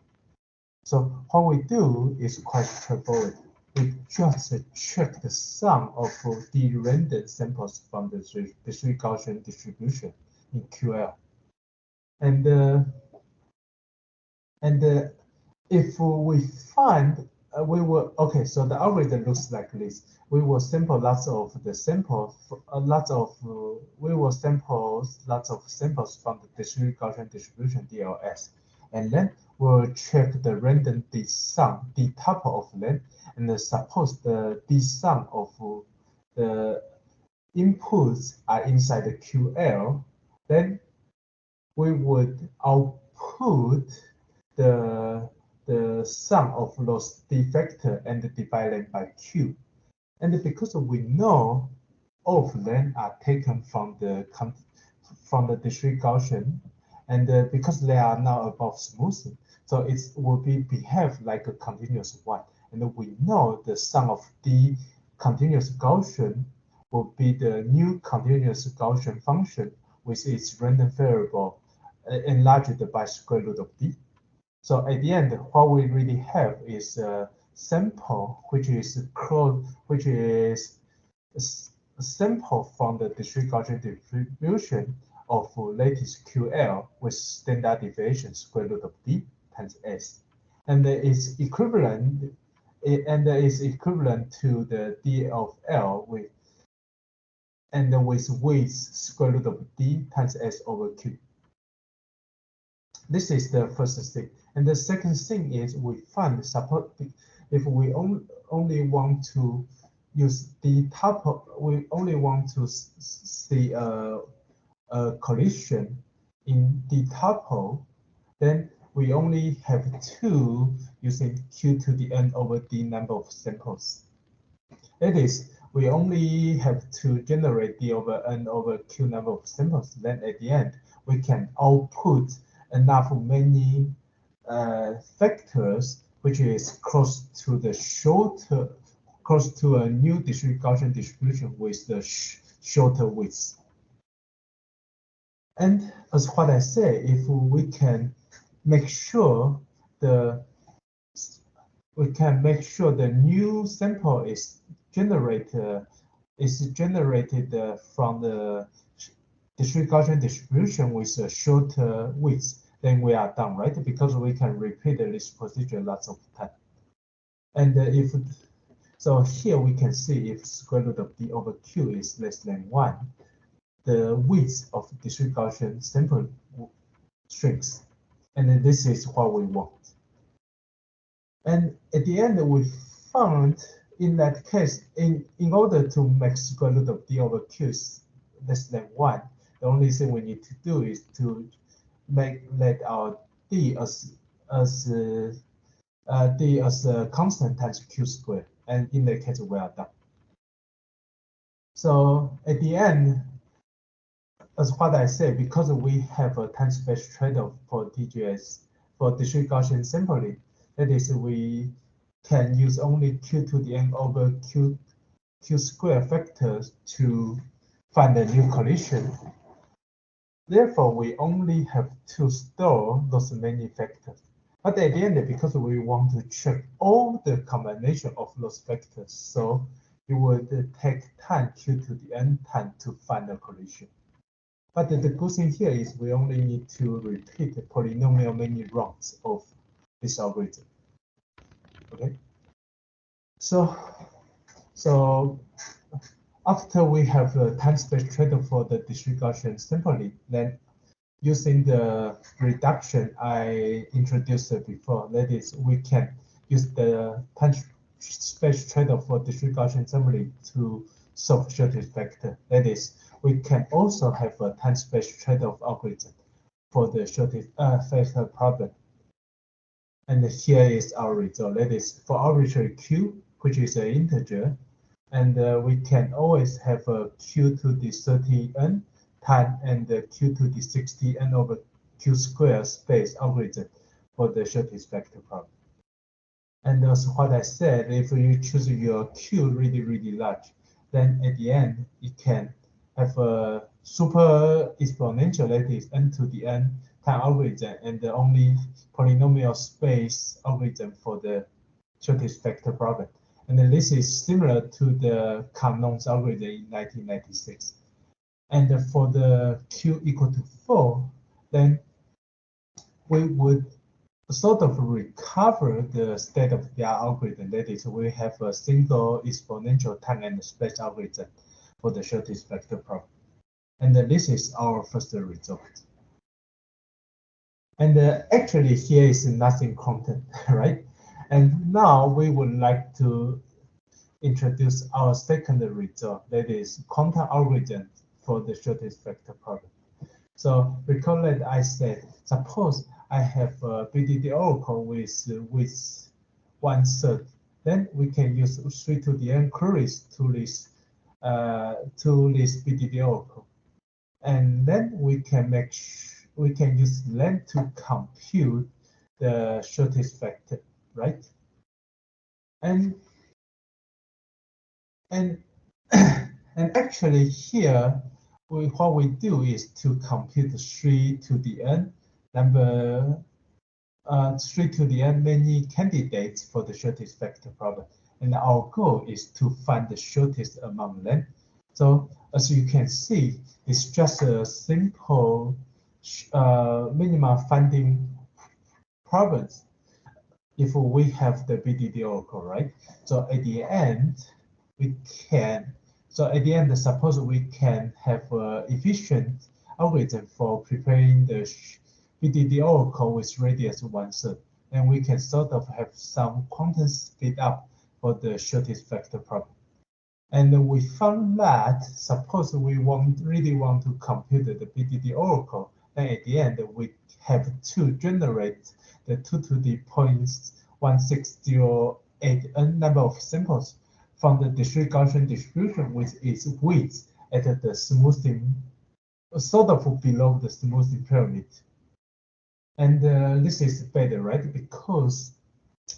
So what we do is quite straightforward. We just check the sum of the random samples from the discrete Gaussian distribution in QL. And if we find, okay, so the algorithm looks like this. We will sample lots of the samples, we will sample lots of samples from the discrete Gaussian distribution DLS. And then we'll check the random d-sum, d-tuple of them, and suppose the d-sum of the inputs are inside the QL, then we would output the sum of those d factor and divide them by Q. And because we know all of them are taken from the discrete Gaussian, and because they are now above smoothing, so it will behave like a continuous one. And we know the sum of the continuous Gaussian will be the new continuous Gaussian function with its random variable enlarged by square root of d. So at the end, what we really have is a sample which is a sample from the discrete Gaussian distribution of lattice QL with standard deviation square root of d times s, and it's equivalent to the d of L with width square root of d times s over q. This is the first thing. And the second thing is we find support if we only want to use the tuple, we only want to see a collision in the tuple, then we only have to using q to the n over d number of samples. That is, we only have to generate d over n over q number of samples. Then at the end, we can output enough many factors which is close to the close to a new discrete Gaussian distribution with the shorter width. And as what I say, if we can make sure the new sample is generated from the discrete Gaussian distribution with a shorter width, then we are done, right? Because we can repeat this procedure lots of times. And so here we can see if square root of d over q is less than 1, the width of the discrete Gaussian sample shrinks. And then this is what we want. And at the end, we found in that case, in order to make square root of d over q is less than 1, the only thing we need to do is to let our d as a constant times q squared, and in that case we are done. So at the end, as what I said, because we have a time space trade-off for DGS for discrete Gaussian sampling, that is, we can use only q to the n over q squared factors to find a new collision. Therefore, we only have to store those many factors. But at the end, because we want to check all the combination of those factors, so it would take time q to the n time to find a collision. But the good thing here is we only need to repeat the polynomial many rounds of this algorithm. Okay. So after we have a time space trade-off for the discrete Gaussian sampling, then using the reduction I introduced before, that is, we can use the time space trade-off for discrete Gaussian sampling to solve shortest factor. That is, we can also have a time space trade-off algorithm for the shortest factor problem. And here is our result. That is, for arbitrary q, which is an integer, and we can always have a q to the 30n time and the q to the 60n over q squared space algorithm for the shortest factor problem. And also what I said, if you choose your q really large, then at the end it can have a super exponential, that is n to the n time algorithm, and the only polynomial space algorithm for the shortest factor problem. And then this is similar to the Canon's algorithm in 1996. And for the q equal to 4, then we would sort of recover the state of the algorithm. That is, we have a single exponential time and space algorithm for the shortest factor problem. And this is our first result. And actually here is nothing content, right? And now we would like to introduce our second result, that is quantum algorithm for the shortest factor problem. So recall that I said, suppose I have a BDD oracle with 1/3, then we can use 3 to the n queries to this BDD oracle, and then we can use len to compute the shortest factor, right? And actually here, what we do is to compute 3 to the n number 3 to the n many candidates for the shortest factor problem, and our goal is to find the shortest among them. So as you can see, it's just a simple minimum finding problems if we have the BDD oracle, right? So at the end, suppose we can have an efficient algorithm for preparing the BDD oracle with radius 1/3, and we can sort of have some quantum speed up for the shortest factor problem. And we found that suppose we really want to compute the BDD oracle, then at the end we have to generate the 2 to the 0.1608 n number of samples from the discrete Gaussian distribution with its width at the smoothing, sort of below the smoothing pyramid. And this is better, right? Because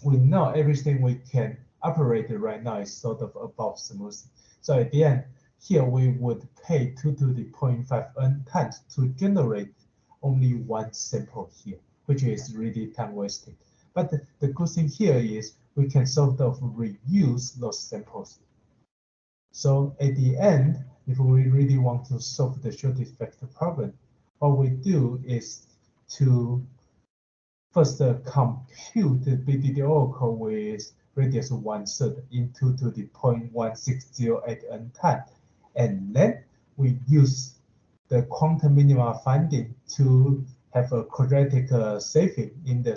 we know everything we can operator right now is sort of above smoothing. So at the end, here we would pay 2 to the 0.5 n times to generate only one sample here, which is really time wasting. But the good thing here is we can sort of reuse those samples. So at the end, if we really want to solve the shortest vector problem, what we do is to first compute the BDD oracle with radius 1/3 into to the 0.1608 n time, and then we use the quantum minima finding to have a quadratic saving in the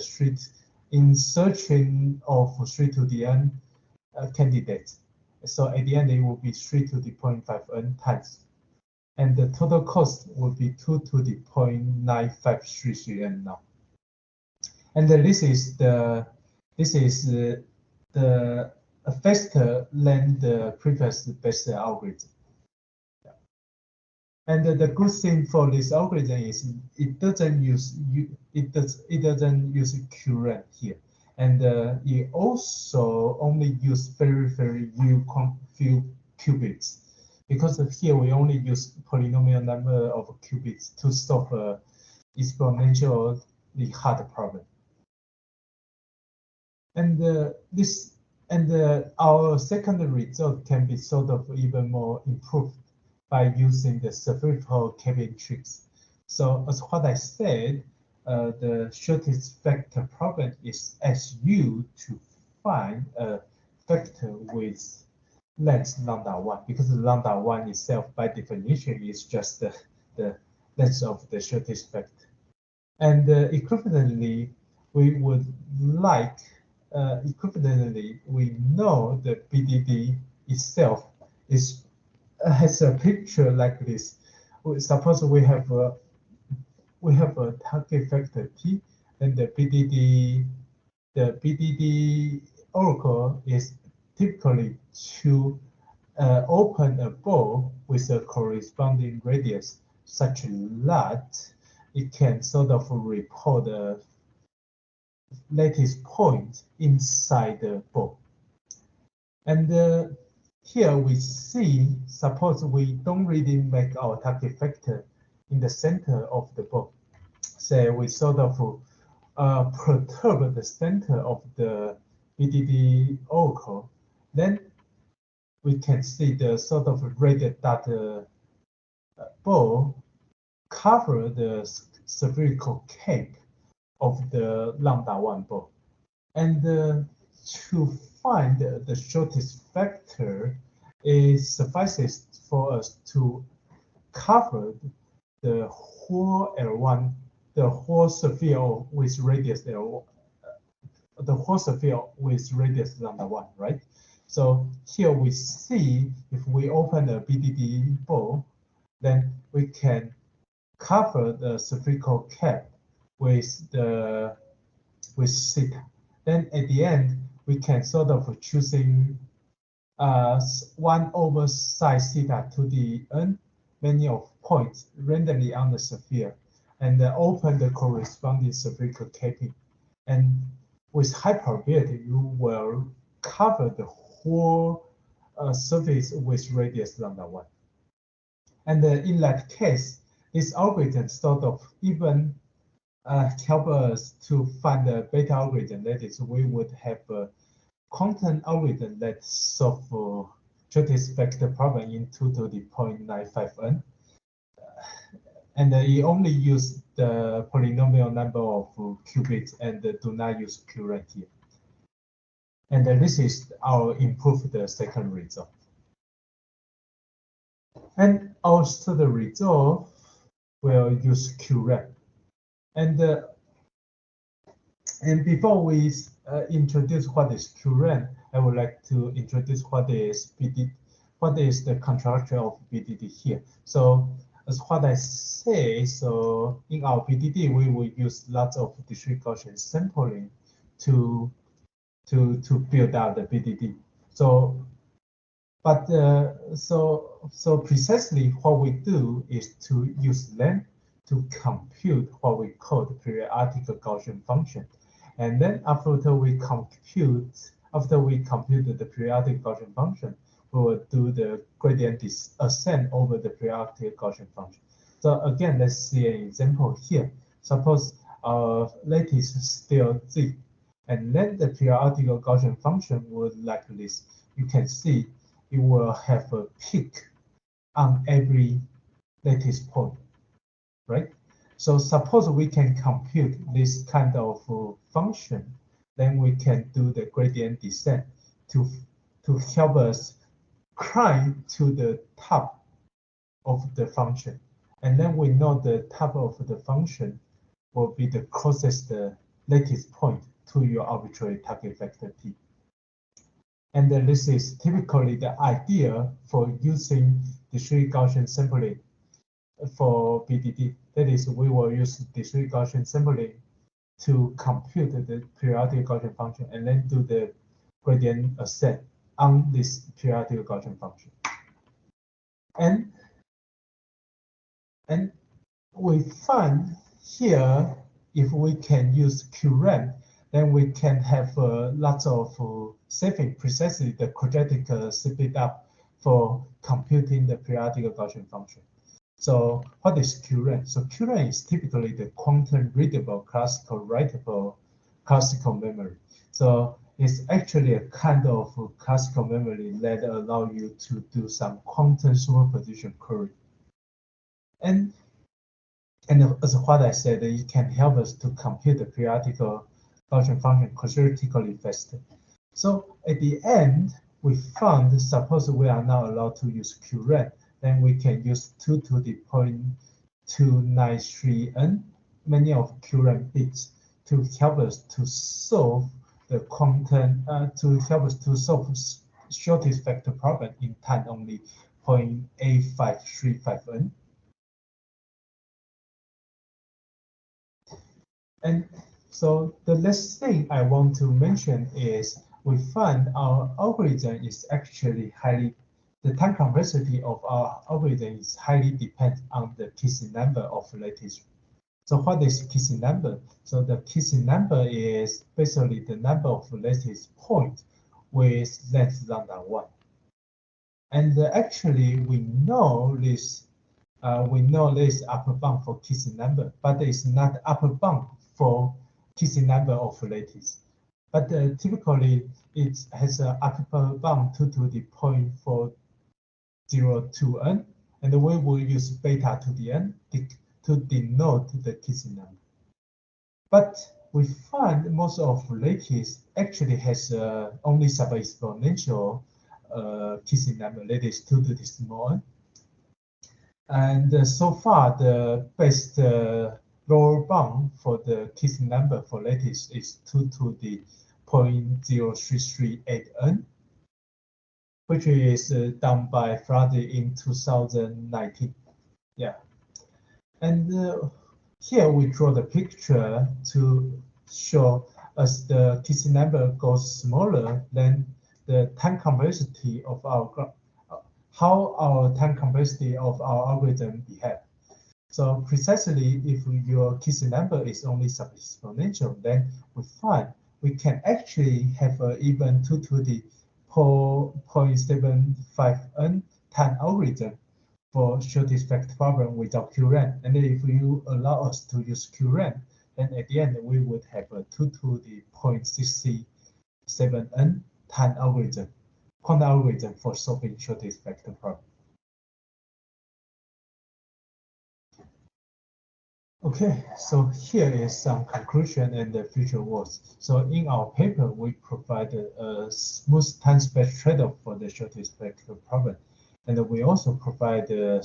in searching of 3 to the n candidates. So at the end, it will be 3 to the 0.5 n times. And the total cost will be 2 to the 0.9533 n now. And this is the faster than the previous best algorithm. And the good thing for this algorithm is it doesn't use QRAM here, and it also only use very few qubits, because here we only use polynomial number of qubits to solve exponentially hard problem. And our second result can be sort of even more improved by using the spherical cabin tricks. So as what I said, the shortest vector problem is SU to find a vector with length λ1, because λ1 itself by definition is just the length of the shortest vector. And equivalently, we would like we know the BDD itself has a picture like this. Suppose we have a target vector T, and the BDD oracle is typically to open a ball with a corresponding radius such that it can sort of report a lattice point inside the ball. And here we see, suppose we don't really make our target vector in the center of the ball. Say we sort of perturb the center of the BDD oracle, then we can see the sort of red dot ball cover the spherical cape of the λ1 ball. And to find the shortest vector, it suffices for us to cover the whole L1, the whole sphere with radius L1, the whole sphere with radius λ1, right? So here we see if we open a BDD ball, then we can cover the spherical cap with theta. Then at the end, we can sort of choosing 1 over psi theta to the n many of points randomly on the sphere, and open the corresponding spherical capping. And with high probability, you will cover the whole surface with radius λ1. And in that case, this algorithm sort of even help us to find the beta algorithm. That is, we would have a quantum algorithm that solve shortest vector problem in 2 to the 0.95 n. And it only use the polynomial number of qubits and do not use QRAM here. And this is our improved second result. And our third result will use QRAM. And before we introduce what is QRAM, I would like to introduce what is BDD, what is the construction of BDD here. So as what I say, so in our BDD, we will use lots of discrete Gaussian sampling to build out the BDD. So, but so precisely what we do is to use them to compute what we call the periodic Gaussian function. And then after we compute after we compute the periodic Gaussian function, we will do the gradient ascent over the periodic Gaussian function. So again, let's see an example here. Suppose our lattice is still Z, and then the periodic Gaussian function would like this. You can see it will have a peak on every lattice point, right? So suppose we can compute this kind of function, then we can do the gradient descent to help us climb to the top of the function. And then we know the top of the function will be the closest lattice point to your arbitrary target vector T. And then this is typically the idea for using discrete Gaussian sampling for BDD. That is, we will use discrete Gaussian sampling to compute the periodic Gaussian function and then do the gradient ascent on this periodic Gaussian function. And we find here, if we can use QRAM, then we can have lots of saving precisely the quadratic speed up for computing the periodic Gaussian function. So what is QRAM? So QRAM is typically the quantum readable classical writable classical memory. So it's actually a kind of classical memory that allow you to do some quantum superposition query. And as what I said, it can help us to compute the periodic Gaussian function quadratically faster. So at the end, we found, suppose we are now allowed to use QRAM, then we can use 2 to the 0.293n, many of QRAM bits, to help us to solve the quantum, to help us to solve shortest vector problem in time only 0.8535n. And so the last thing I want to mention is we find our algorithm is actually the time complexity of our algorithm is highly dependent on the Kissing number of lattice. So what is Kissing number? So the Kissing number is basically the number of lattice points with length less than 1. And actually we know this upper bound for Kissing number, but there is not upper bound for Kissing number of lattice. But typically it has an upper bound 2 to the 0.402n, and we will use beta to the n to denote the Kissing number. But we find most of lattice actually has only sub-exponential Kissing number, that is 2 to the small n. And so far, the best lower bound for the Kissing number for lattice is 2 to the 0.0338n, which is done by Friday in 2019. Yeah. And here we draw the picture to show as the Kissing number goes smaller, then the time complexity of our how our time complexity of our algorithm behave. So precisely if your Kissing number is only sub-exponential, then we find we can actually have even 2 to the 0.75n time algorithm for shortest vector problem without QRAM. And then if you allow us to use QRAM, then at the end we would have a 2 to the 0.67n time algorithm, quantum algorithm for solving shortest vector problem. Okay, so here is some conclusion and the future works. So in our paper, we provided a smooth time space trade-off for the shortest vector problem. And we also provide the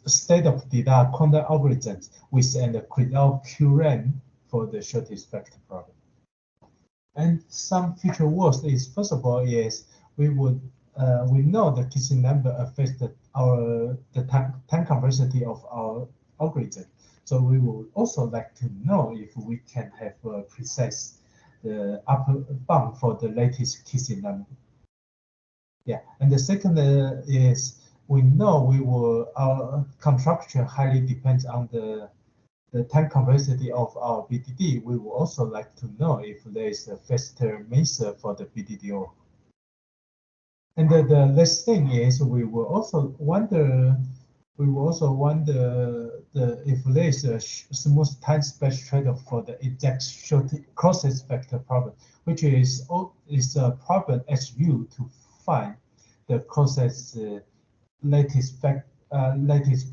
state-of-the-art quantum algorithms with an without QRAM for the shortest vector problem. And some future works is, first of all, is we know the Kissing number affects the time complexity of our algorithm. So we would also like to know if we can have a precise the upper bound for the latest Kissing number. Yeah, and the second is we know our construction highly depends on the the time complexity of our BDD, we would also like to know if there is a faster method for the BDD oracle. And the last thing is we will also wonder if there is a smooth time space trade-off for the exact closest vector problem, which is a problem SU to find the closest lattice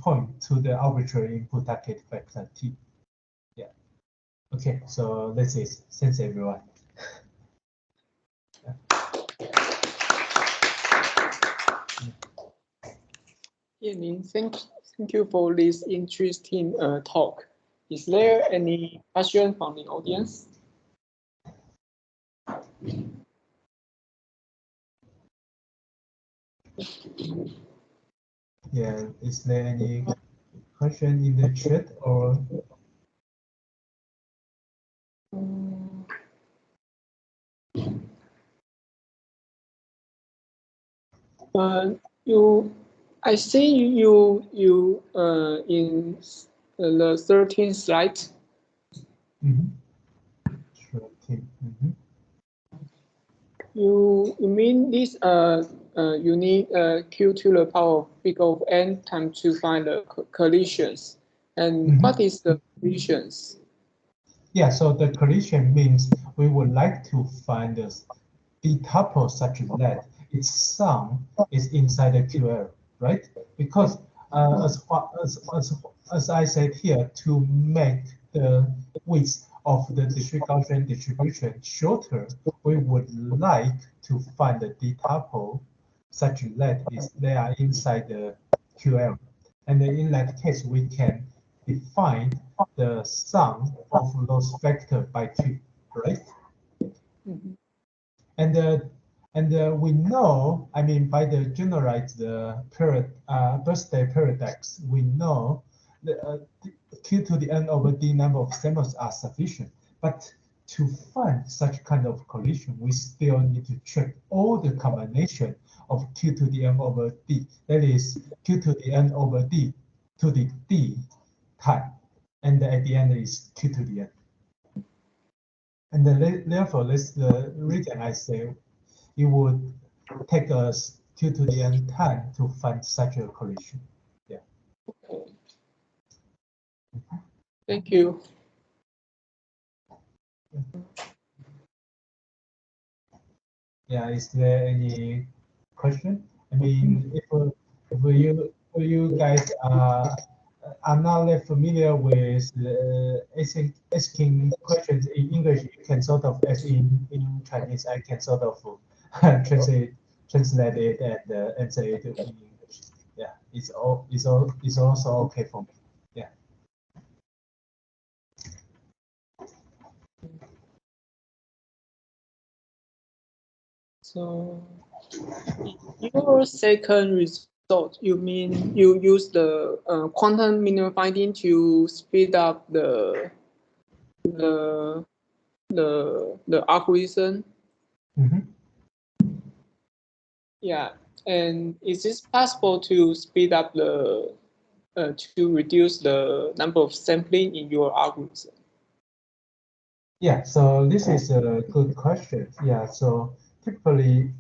point to the arbitrary input target vector T. Yeah. Okay, so that's it. Thanks everyone. Yanlin, thank you for this interesting talk. Is there any question from the audience? Yeah, is there any question in the chat or? I see you in the 13th slide. You mean this you need q to the power of big of n time to find the collisions, and what is the collisions? Yeah, so the collision means we would like to find the tuple such that its sum is inside the QL, right? Because as I said here, to make the width of the discrete Gaussian distribution shorter, we would like to find the tuple such that they are inside the QL. And in that case, we can define the sum of those vectors by Q, right? And we know, I mean, by the generalized birthday paradox, we know the Q to the n over d number of samples are sufficient. But to find such kind of collision, we still need to check all the combination of Q to the n over d. That is Q to the n over d to the d time. And at the end is Q to the n. And therefore, that's the reason I say it would take us Q to the n time to find such a collision. Yeah. Okay. Thank you. Yeah, is there any question? I mean, if you guys are not that familiar with asking questions in English, you can sort of ask in Chinese. I can sort of translate it and answer it in English. Yeah, it's also okay for me. Yeah. So, your second result, you mean you use the quantum minimum finding to speed up the algorithm? Yeah, and is it possible to speed up the to reduce the number of sampling in your algorithm? Yeah, so this is a good question. Yeah, so typically,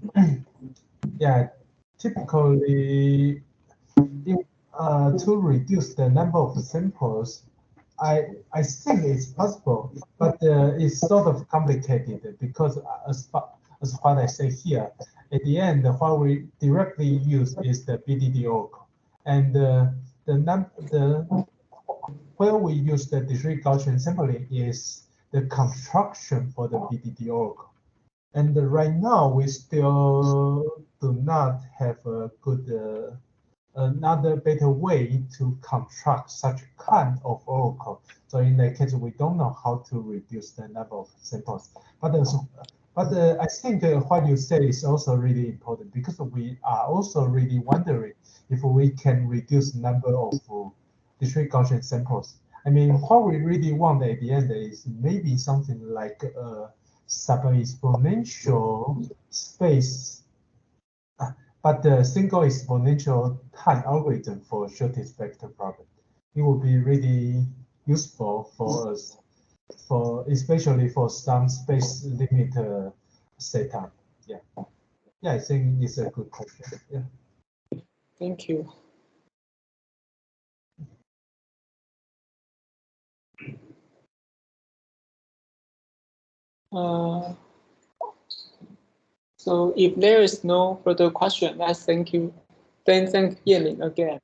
to reduce the number of samples, I think it's possible, but it's sort of complicated because as what I say here, at the end, what we directly use is the BDD oracle, and where we use the discrete Gaussian sampling is the construction for the BDD oracle. And right now, we still do not have a good, another better way to construct such kind of oracle. So in that case, we don't know how to reduce the number of samples. But I think what you say is also really important because we are also really wondering if we can reduce the number of discrete Gaussian samples. I mean, what we really want at the end is maybe something like a sub-exponential space, but the single exponential time algorithm for shortest vector problem. It would be really useful for us, especially for some space limit setup. Yeah, yeah, I think it's a good question. Yeah. Thank you. So if there is no further question, let's thank you. Then thank Yanlin again.